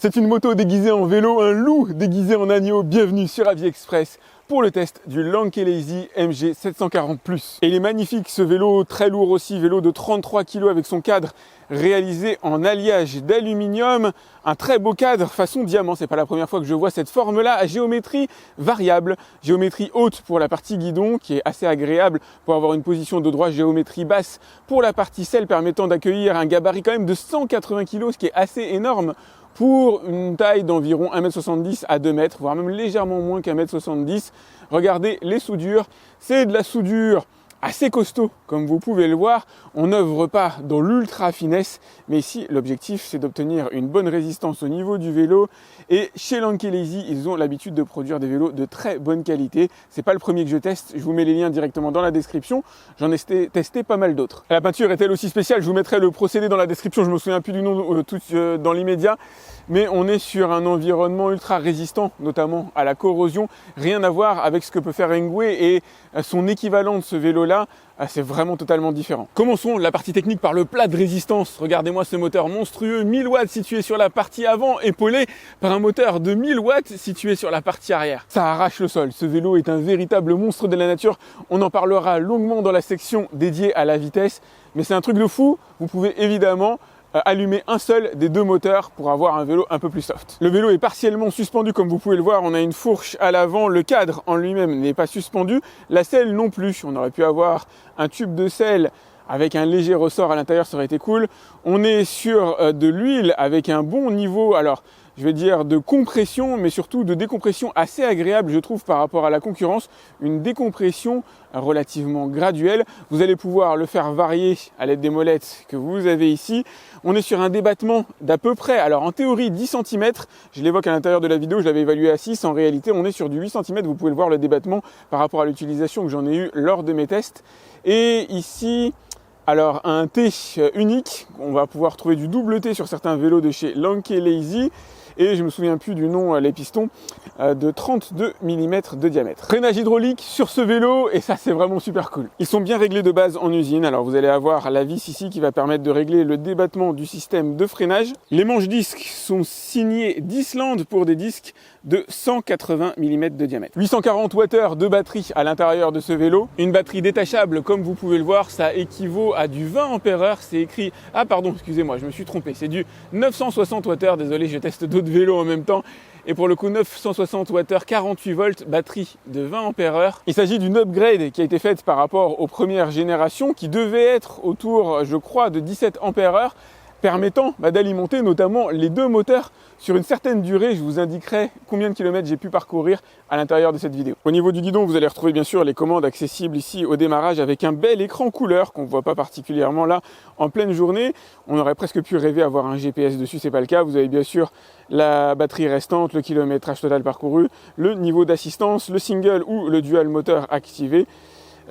C'est une moto déguisée en vélo, un loup déguisé en agneau. Bienvenue sur Avis Express pour le test du Lankelezi MG 740+. Et il est magnifique ce vélo, très lourd aussi, vélo de 33 kg avec son cadre réalisé en alliage d'aluminium. Un très beau cadre façon diamant, c'est pas la première fois que je vois cette forme-là à géométrie variable. Géométrie haute pour la partie guidon qui est assez agréable pour avoir une position de droit, géométrie basse pour la partie selle permettant d'accueillir un gabarit quand même de 180 kg, ce qui est assez énorme pour une taille d'environ 1m70 à 2 mètres, voire même légèrement moins qu'1m70. Regardez les soudures, c'est de la soudure assez costaud, comme vous pouvez le voir. On n'œuvre pas dans l'ultra finesse, mais ici l'objectif c'est d'obtenir une bonne résistance au niveau du vélo. Et chez Lankelezi, ils ont l'habitude de produire des vélos de très bonne qualité. C'est pas le premier que je teste, je vous mets les liens directement dans la description. J'en ai testé pas mal d'autres. La peinture est elle aussi spéciale, je vous mettrai le procédé dans la description, je me souviens plus du nom dans l'immédiat. Mais on est sur un environnement ultra résistant, notamment à la corrosion. Rien à voir avec ce que peut faire Engwe et son équivalent de ce vélo-là. C'est vraiment totalement différent. Commençons la partie technique par le plat de résistance. Regardez-moi ce moteur monstrueux, 1000 watts situé sur la partie avant, épaulé par un moteur de 1000 watts situé sur la partie arrière. Ça arrache le sol. Ce vélo est un véritable monstre de la nature. On en parlera longuement dans la section dédiée à la vitesse. Mais c'est un truc de fou. Vous pouvez évidemment allumer un seul des deux moteurs pour avoir un vélo un peu plus soft. Le vélo est partiellement suspendu comme vous pouvez le voir, on a une fourche à l'avant, le cadre en lui-même n'est pas suspendu, la selle non plus, on aurait pu avoir un tube de selle avec un léger ressort à l'intérieur, ça aurait été cool. On est sur de l'huile avec un bon niveau, alors je vais dire de compression, mais surtout de décompression assez agréable, je trouve, par rapport à la concurrence. Une décompression relativement graduelle. Vous allez pouvoir le faire varier à l'aide des molettes que vous avez ici. On est sur un débattement d'à peu près, alors en théorie 10 cm, je l'évoque à l'intérieur de la vidéo, je l'avais évalué à 6, en réalité on est sur du 8 cm, vous pouvez le voir le débattement par rapport à l'utilisation que j'en ai eu lors de mes tests. Et ici, alors un T unique, on va pouvoir trouver du double T sur certains vélos de chez Lankelezi. Et je me souviens plus du nom, les pistons de 32 mm de diamètre. Freinage hydraulique sur ce vélo et ça c'est vraiment super cool. Ils sont bien réglés de base en usine. Alors vous allez avoir la vis ici qui va permettre de régler le débattement du système de freinage. Les manches disques sont signées d'Islande pour des disques de 180 mm de diamètre. 840 Wh de batterie à l'intérieur de ce vélo. Une batterie détachable comme vous pouvez le voir, ça équivaut à du 20 Ah. C'est écrit, ah pardon, excusez-moi, je me suis trompé. C'est du 960 Wh, désolé, je teste d'autres vélos en même temps. Et pour le coup, 960 Wh, 48 volts, batterie de 20 Ah. Il s'agit d'une upgrade qui a été faite par rapport aux premières générations, qui devait être autour, je crois, de 17 Ah, permettant d'alimenter notamment les deux moteurs sur une certaine durée. Je vous indiquerai combien de kilomètres j'ai pu parcourir à l'intérieur de cette vidéo. Au niveau du guidon, vous allez retrouver bien sûr les commandes accessibles ici au démarrage avec un bel écran couleur qu'on ne voit pas particulièrement là en pleine journée. On aurait presque pu rêver avoir un GPS dessus, c'est pas le cas. Vous avez bien sûr la batterie restante, le kilométrage total parcouru, le niveau d'assistance, le single ou le dual moteur activé.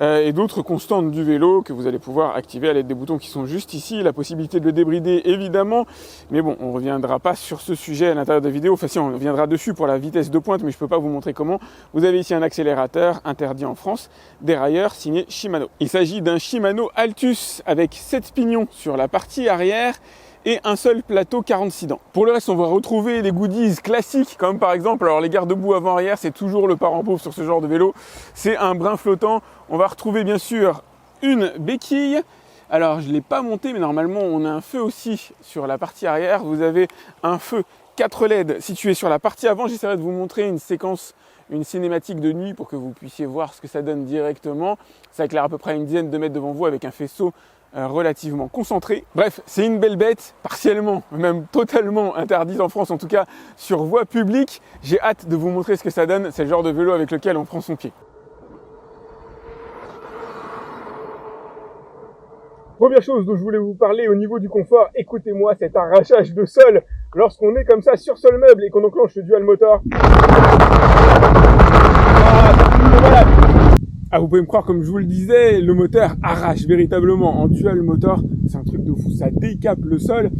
Et d'autres constantes du vélo que vous allez pouvoir activer à l'aide des boutons qui sont juste ici, la possibilité de le débrider évidemment, mais bon, on ne reviendra pas sur ce sujet à l'intérieur de la vidéo, enfin si on reviendra dessus pour la vitesse de pointe, mais je ne peux pas vous montrer comment. Vous avez ici un accélérateur interdit en France, dérailleur signé Shimano. Il s'agit d'un Shimano Altus avec 7 pignons sur la partie arrière, et un seul plateau 46 dents. Pour le reste, on va retrouver des goodies classiques, comme par exemple, alors les garde-boue avant-arrière, c'est toujours le parent pauvre sur ce genre de vélo, c'est un brin flottant. On va retrouver bien sûr une béquille. Alors je ne l'ai pas monté, mais normalement on a un feu aussi sur la partie arrière. Vous avez un feu 4 LED situé sur la partie avant. J'essaierai de vous montrer une séquence, une cinématique de nuit pour que vous puissiez voir ce que ça donne directement. Ça éclaire à peu près une dizaine de mètres devant vous avec un faisceau relativement concentré. Bref, c'est une belle bête, partiellement, même totalement interdite en France, en tout cas sur voie publique. J'ai hâte de vous montrer ce que ça donne. C'est le genre de vélo avec lequel on prend son pied. Première chose dont je voulais vous parler au niveau du confort, écoutez-moi cet arrachage de sol lorsqu'on est comme ça sur sol meuble et qu'on enclenche le dual motor. Voilà. Ah, vous pouvez me croire, comme je vous le disais, le moteur arrache véritablement. En dual motor, c'est un truc de fou, ça décape le sol.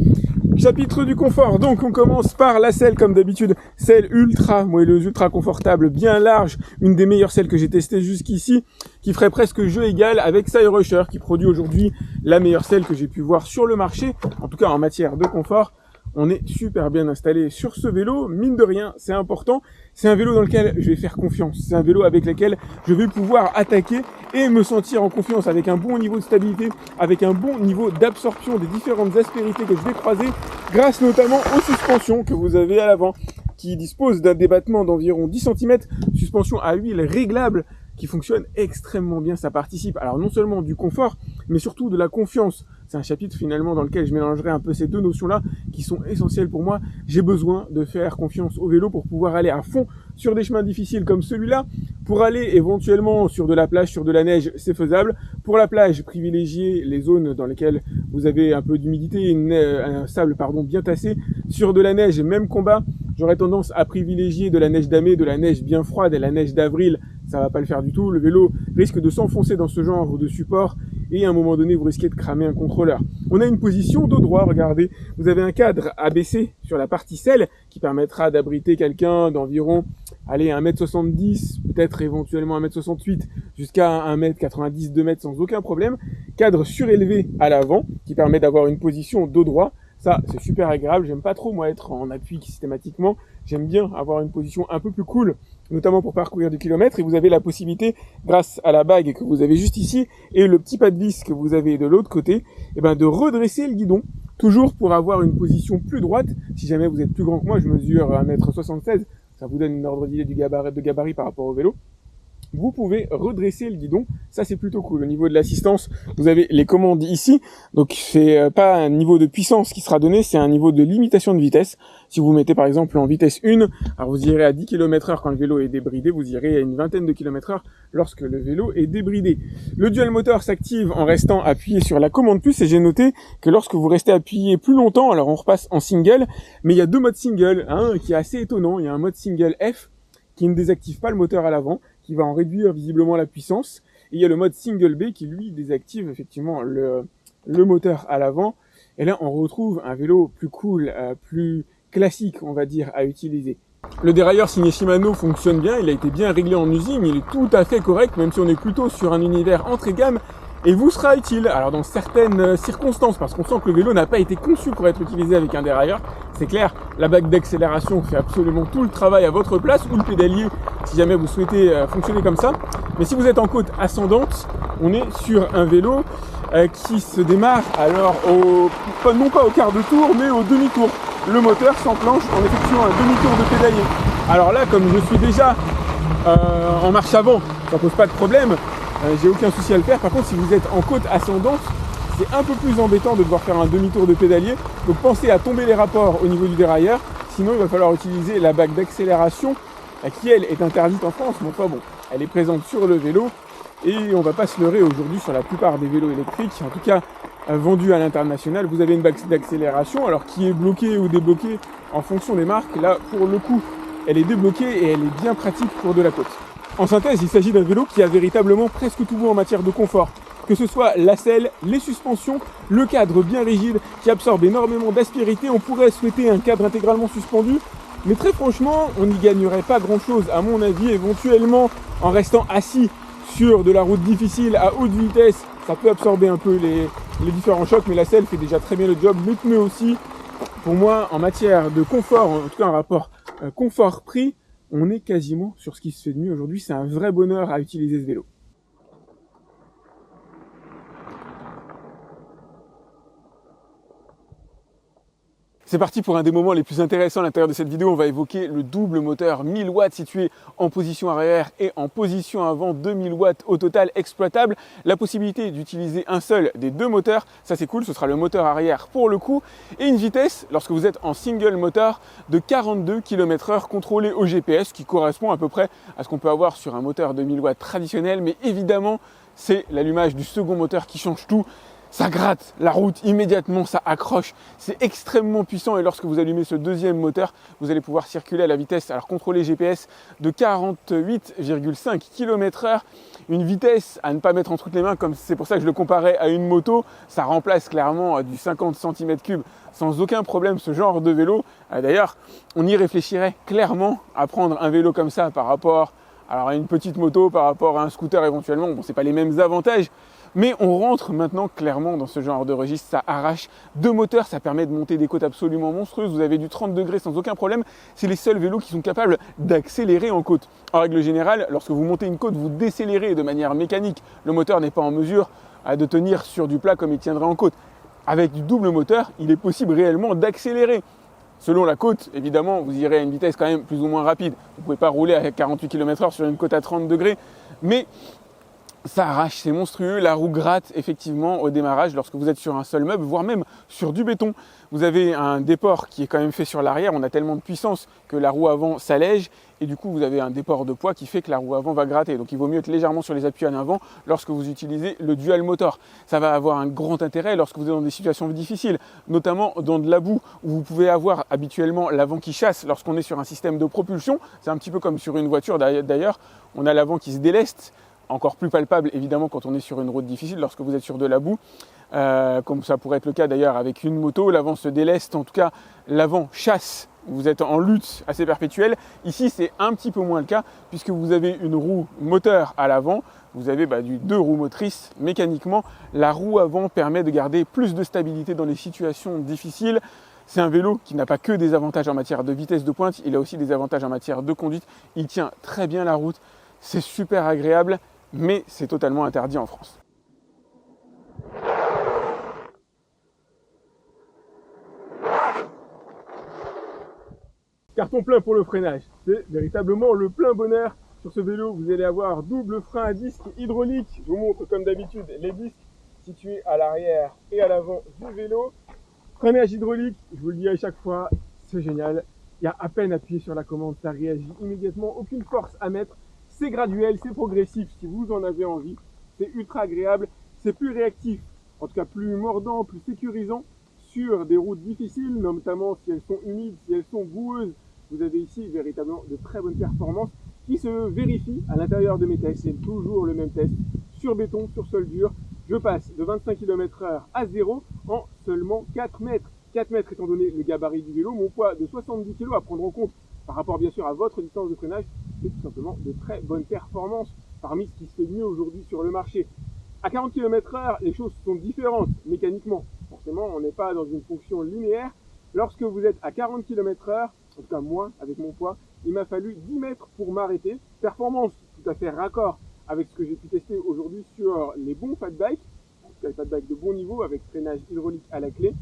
Chapitre du confort, donc on commence par la selle comme d'habitude, selle ultra moelleuse, ultra confortable, bien large, une des meilleures selles que j'ai testées jusqu'ici, qui ferait presque jeu égal avec Cyrusher, qui produit aujourd'hui la meilleure selle que j'ai pu voir sur le marché, en tout cas en matière de confort. on est super bien installé sur ce vélo. Mine de rien, c'est important. C'est un vélo dans lequel je vais faire confiance. C'est un vélo avec lequel je vais pouvoir attaquer et me sentir en confiance avec un bon niveau de stabilité, avec un bon niveau d'absorption des différentes aspérités que je vais croiser grâce notamment aux suspensions que vous avez à l'avant qui disposent d'un débattement d'environ 10 cm, suspension à huile réglable qui fonctionne extrêmement bien. Ça participe alors non seulement du confort, mais surtout de la confiance. C'est un chapitre finalement dans lequel je mélangerai un peu ces deux notions-là qui sont essentielles pour moi. J'ai besoin de faire confiance au vélo pour pouvoir aller à fond sur des chemins difficiles comme celui-là. Pour aller éventuellement sur de la plage, sur de la neige, c'est faisable. Pour la plage, privilégiez les zones dans lesquelles vous avez un peu d'humidité, un sable bien tassé. Sur de la neige, même combat, j'aurais tendance à privilégier de la neige damée, de la neige bien froide et la neige d'avril. Ça va pas le faire du tout. Le vélo risque de s'enfoncer dans ce genre de support et à un moment donné, vous risquez de cramer un contrôleur. On a une position dos droit, regardez. Vous avez un cadre abaissé sur la partie selle qui permettra d'abriter quelqu'un d'environ, 1m70, peut-être éventuellement 1m68 jusqu'à 1m90, 2m sans aucun problème. Cadre surélevé à l'avant qui permet d'avoir une position dos droit. Ça, c'est super agréable. J'aime pas trop, moi, être en appui systématiquement. J'aime bien avoir une position un peu plus cool, notamment pour parcourir du kilomètre. Et vous avez la possibilité, grâce à la bague que vous avez juste ici et le petit pas de vis que vous avez de l'autre côté, de redresser le guidon, toujours pour avoir une position plus droite. Si jamais vous êtes plus grand que moi, je mesure 1m76, ça vous donne une ordre d'idée de gabarit par rapport au vélo. Vous pouvez redresser le guidon, ça c'est plutôt cool. Au niveau de l'assistance, vous avez les commandes ici, donc c'est pas un niveau de puissance qui sera donné, c'est un niveau de limitation de vitesse. Si vous mettez par exemple en vitesse 1, alors vous irez à 10 km/h quand le vélo est débridé, vous irez à une vingtaine de km/h lorsque le vélo est débridé. Le dual moteur s'active en restant appuyé sur la commande plus, et j'ai noté que lorsque vous restez appuyé plus longtemps, alors on repasse en single, mais il y a deux modes single, qui est assez étonnant. Il y a un mode single F qui ne désactive pas le moteur à l'avant, qui va en réduire visiblement la puissance. Et il y a le mode single B qui lui désactive effectivement le moteur à l'avant. Et là on retrouve un vélo plus cool, plus classique on va dire à utiliser. Le dérailleur signé Shimano fonctionne bien, il a été bien réglé en usine, il est tout à fait correct même si on est plutôt sur un univers entrée gamme. Et vous sera utile, alors dans certaines circonstances, parce qu'on sent que le vélo n'a pas été conçu pour être utilisé avec un dérailleur, c'est clair, la bague d'accélération fait absolument tout le travail à votre place, ou le pédalier, si jamais vous souhaitez fonctionner comme ça. Mais si vous êtes en côte ascendante, on est sur un vélo qui se démarre alors non pas au quart de tour, mais au demi-tour. Le moteur s'enclenche en effectuant un demi-tour de pédalier. Alors là, comme je suis déjà en marche avant, ça pose pas de problème. J'ai aucun souci à le faire. Par contre, si vous êtes en côte ascendante, c'est un peu plus embêtant de devoir faire un demi-tour de pédalier. Donc pensez à tomber les rapports au niveau du dérailleur. Sinon, il va falloir utiliser la bague d'accélération qui, elle, est interdite en France. Mais enfin bon, elle est présente sur le vélo. Et on va pas se leurrer aujourd'hui sur la plupart des vélos électriques, en tout cas vendus à l'international. Vous avez une bague d'accélération, alors qui est bloquée ou débloquée en fonction des marques. Là, pour le coup, elle est débloquée et elle est bien pratique pour de la côte. En synthèse, il s'agit d'un vélo qui a véritablement presque tout bon en matière de confort. Que ce soit la selle, les suspensions, le cadre bien rigide qui absorbe énormément d'aspérité. On pourrait souhaiter un cadre intégralement suspendu, mais très franchement, on n'y gagnerait pas grand-chose à mon avis. Éventuellement, en restant assis sur de la route difficile à haute vitesse, ça peut absorber un peu les différents chocs, mais la selle fait déjà très bien le job. Le pneu aussi, pour moi, en matière de confort, en tout cas un rapport confort-prix, on est quasiment sur ce qui se fait de mieux aujourd'hui. C'est un vrai bonheur à utiliser ce vélo. C'est parti pour un des moments les plus intéressants à l'intérieur de cette vidéo. On va évoquer le double moteur 1000 watts situé en position arrière et en position avant, 2000 watts au total exploitable. La possibilité d'utiliser un seul des deux moteurs, ça c'est cool, ce sera le moteur arrière pour le coup. Et une vitesse, lorsque vous êtes en single moteur, de 42 km/h contrôlée au GPS, qui correspond à peu près à ce qu'on peut avoir sur un moteur de 1000 watts traditionnel. Mais évidemment, c'est l'allumage du second moteur qui change tout. Ça gratte la route immédiatement, ça accroche, c'est extrêmement puissant et lorsque vous allumez ce deuxième moteur, vous allez pouvoir circuler à la vitesse, alors contrôlée GPS, de 48,5 km/h, une vitesse à ne pas mettre entre les mains, comme c'est pour ça que je le comparais à une moto, ça remplace clairement du 50 cm3 sans aucun problème ce genre de vélo. D'ailleurs, on y réfléchirait clairement à prendre un vélo comme ça par rapport à une petite moto, par rapport à un scooter éventuellement. Bon, c'est pas les mêmes avantages. Mais on rentre maintenant clairement dans ce genre de registre, ça arrache 2 moteurs, ça permet de monter des côtes absolument monstrueuses, vous avez du 30 degrés sans aucun problème, c'est les seuls vélos qui sont capables d'accélérer en côte. En règle générale, lorsque vous montez une côte, vous décélérez de manière mécanique, le moteur n'est pas en mesure de tenir sur du plat comme il tiendrait en côte. Avec du double moteur, il est possible réellement d'accélérer. Selon la côte, évidemment, vous irez à une vitesse quand même plus ou moins rapide. Vous ne pouvez pas rouler à 48 km/h sur une côte à 30 degrés, mais ça arrache, c'est monstrueux. La roue gratte effectivement au démarrage lorsque vous êtes sur un seul meuble, voire même sur du béton. Vous avez un déport qui est quand même fait sur l'arrière. On a tellement de puissance que la roue avant s'allège et du coup vous avez un déport de poids qui fait que la roue avant va gratter. Donc il vaut mieux être légèrement sur les appuis en avant lorsque vous utilisez le dual motor. Ça va avoir un grand intérêt lorsque vous êtes dans des situations difficiles, notamment dans de la boue où vous pouvez avoir habituellement l'avant qui chasse lorsqu'on est sur un système de propulsion. C'est un petit peu comme sur une voiture d'ailleurs. On a l'avant qui se déleste. Encore plus palpable évidemment quand on est sur une route difficile, lorsque vous êtes sur de la boue, comme ça pourrait être le cas d'ailleurs avec une moto, l'avant se déleste, en tout cas l'avant chasse, vous êtes en lutte assez perpétuelle. Ici c'est un petit peu moins le cas puisque vous avez une roue moteur à l'avant, vous avez 2 roues motrices mécaniquement. La roue avant permet de garder plus de stabilité dans les situations difficiles. C'est un vélo qui n'a pas que des avantages en matière de vitesse de pointe, il a aussi des avantages en matière de conduite, il tient très bien la route, c'est super agréable. Mais c'est totalement interdit en France. Carton plein pour le freinage, c'est véritablement le plein bonheur. Sur ce vélo, vous allez avoir double frein à disque hydraulique. Je vous montre comme d'habitude les disques situés à l'arrière et à l'avant du vélo. Freinage hydraulique, je vous le dis à chaque fois, c'est génial. Il y a à peine appuyé sur la commande, ça réagit immédiatement, aucune force à mettre. C'est graduel, c'est progressif si vous en avez envie, c'est ultra agréable, c'est plus réactif, en tout cas plus mordant, plus sécurisant sur des routes difficiles, notamment si elles sont humides, si elles sont boueuses. Vous avez ici véritablement de très bonnes performances qui se vérifient à l'intérieur de mes tests. C'est toujours le même test sur béton, sur sol dur. Je passe de 25 km/h à 0 en seulement 4 mètres. 4 mètres étant donné le gabarit du vélo, mon poids de 70 kg à prendre en compte par rapport bien sûr à votre distance de freinage, c'est tout simplement de très bonnes performances parmi ce qui se fait mieux aujourd'hui sur le marché. À 40 km/h, les choses sont différentes mécaniquement. Forcément, on n'est pas dans une fonction linéaire. Lorsque vous êtes à 40 km/h, en tout cas moi, avec mon poids, il m'a fallu 10 mètres pour m'arrêter. Performance tout à fait raccord avec ce que j'ai pu tester aujourd'hui sur les bons fat bikes, en tout cas les fat bikes de bon niveau avec freinage hydraulique à la clé.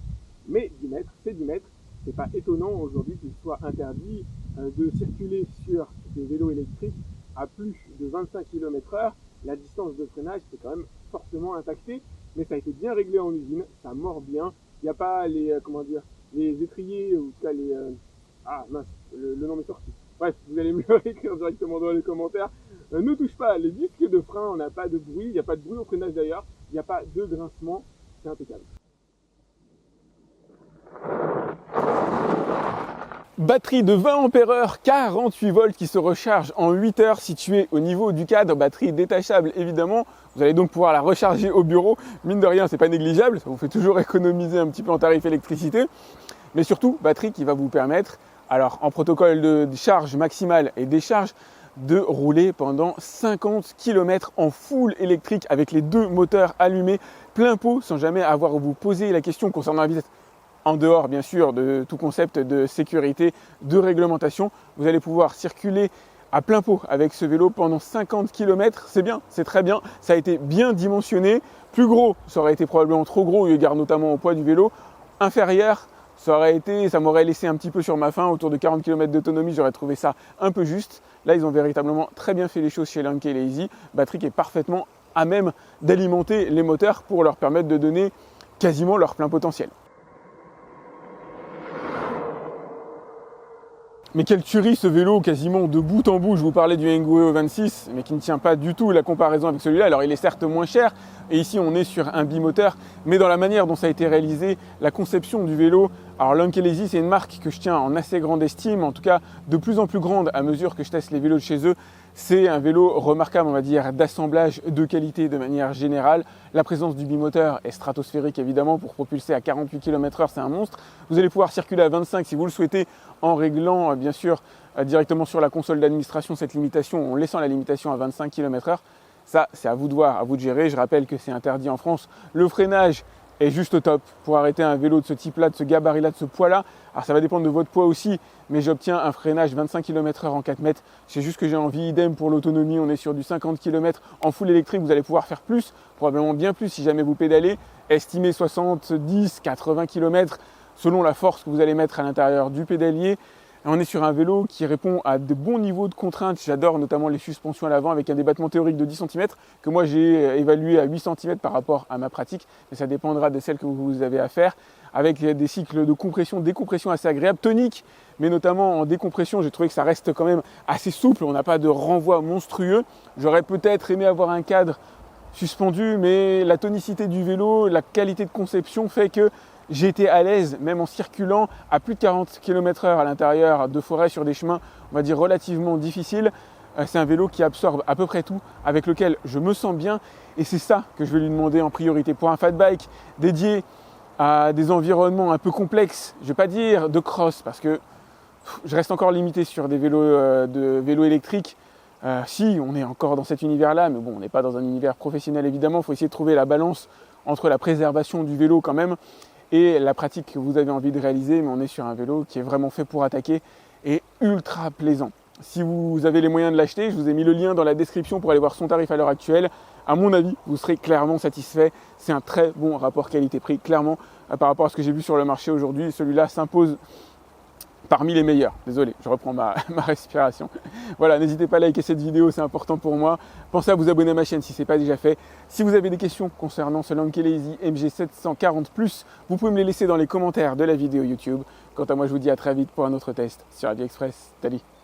Mais 10 mètres, c'est 10 mètres. C'est pas étonnant aujourd'hui qu'il soit interdit de circuler sur des vélos électriques à plus de 25 km/h. La distance de freinage est quand même fortement impactée, mais ça a été bien réglé en usine, ça mord bien. Il n'y a pas les les étriers, ou en tout cas les le nom est sorti. Bref, vous allez me le réécrire directement dans les commentaires. Ne touche pas les disques de frein, on n'a pas de bruit, il n'y a pas de bruit au freinage d'ailleurs, il n'y a pas de grincement, c'est impeccable. Batterie de 20 ampères-heure, 48 volts qui se recharge en 8 heures, située au niveau du cadre, batterie détachable évidemment. Vous allez donc pouvoir la recharger au bureau. Mine de rien, c'est pas négligeable, ça vous fait toujours économiser un petit peu en tarif électricité. Mais surtout, batterie qui va vous permettre, alors en protocole de charge maximale et décharge, de rouler pendant 50 km en full électrique avec les 2 moteurs allumés, plein pot, sans jamais avoir à vous poser la question concernant la vitesse. En dehors, bien sûr, de tout concept de sécurité, de réglementation, vous allez pouvoir circuler à plein pot avec ce vélo pendant 50 km. C'est bien, c'est très bien. Ça a été bien dimensionné. Plus gros, ça aurait été probablement trop gros, eu égard notamment au poids du vélo. Inférieur, ça m'aurait laissé un petit peu sur ma faim, autour de 40 km d'autonomie, j'aurais trouvé ça un peu juste. Là, ils ont véritablement très bien fait les choses chez Lanke Lazy. Batterie qui est parfaitement à même d'alimenter les moteurs pour leur permettre de donner quasiment leur plein potentiel. Mais quelle tuerie ce vélo, quasiment de bout en bout. Je vous parlais du Engoueo 26, mais qui ne tient pas du tout la comparaison avec celui-là. Alors il est certes moins cher, et ici on est sur un bimoteur, mais dans la manière dont ça a été réalisé, la conception du vélo. Alors Lanke Lazy, c'est une marque que je tiens en assez grande estime, en tout cas de plus en plus grande à mesure que je teste les vélos de chez eux. C'est un vélo remarquable, on va dire, d'assemblage de qualité de manière générale. La présence du bimoteur est stratosphérique évidemment, pour propulser à 48 km/h, c'est un monstre. Vous allez pouvoir circuler à 25 si vous le souhaitez, en réglant bien sûr directement sur la console d'administration cette limitation, en laissant la limitation à 25 km/h. Ça, c'est à vous de voir, à vous de gérer. Je rappelle que c'est interdit en France. Le freinage est juste au top pour arrêter un vélo de ce type-là, de ce gabarit-là, de ce poids-là. Alors ça va dépendre de votre poids aussi, mais j'obtiens un freinage 25 km/h en 4 mètres. C'est juste que j'ai envie, idem pour l'autonomie, on est sur du 50 km en full électrique, vous allez pouvoir faire plus, probablement bien plus si jamais vous pédalez. Estimez 70, 80 km selon la force que vous allez mettre à l'intérieur du pédalier. On est sur un vélo qui répond à de bons niveaux de contraintes. J'adore notamment les suspensions à l'avant avec un débattement théorique de 10 cm que moi j'ai évalué à 8 cm par rapport à ma pratique. Mais ça dépendra de celles que vous avez à faire. Avec des cycles de compression, décompression assez agréables, toniques, mais notamment en décompression, j'ai trouvé que ça reste quand même assez souple. On n'a pas de renvoi monstrueux. J'aurais peut-être aimé avoir un cadre suspendu, mais la tonicité du vélo, la qualité de conception fait que j'ai été à l'aise, même en circulant à plus de 40 km/h à l'intérieur de forêt sur des chemins, on va dire relativement difficiles. C'est un vélo qui absorbe à peu près tout, avec lequel je me sens bien. Et c'est ça que je vais lui demander en priorité. Pour un fat bike dédié à des environnements un peu complexes, je ne vais pas dire de cross, parce que je reste encore limité sur des vélos électriques. Si, on est encore dans cet univers-là, mais bon, on n'est pas dans un univers professionnel évidemment. Il faut essayer de trouver la balance entre la préservation du vélo quand même et la pratique que vous avez envie de réaliser, mais on est sur un vélo qui est vraiment fait pour attaquer et ultra plaisant. Si vous avez les moyens de l'acheter, je vous ai mis le lien dans la description pour aller voir son tarif à l'heure actuelle. À mon avis, vous serez clairement satisfait. C'est un très bon rapport qualité-prix, clairement, par rapport à ce que j'ai vu sur le marché aujourd'hui. Celui-là s'impose parmi les meilleurs. Désolé, je reprends ma respiration. Voilà, n'hésitez pas à liker cette vidéo, c'est important pour moi. Pensez à vous abonner à ma chaîne si ce n'est pas déjà fait. Si vous avez des questions concernant ce Lankelese MG740+, vous pouvez me les laisser dans les commentaires de la vidéo YouTube. Quant à moi, je vous dis à très vite pour un autre test sur AviExpress. Salut!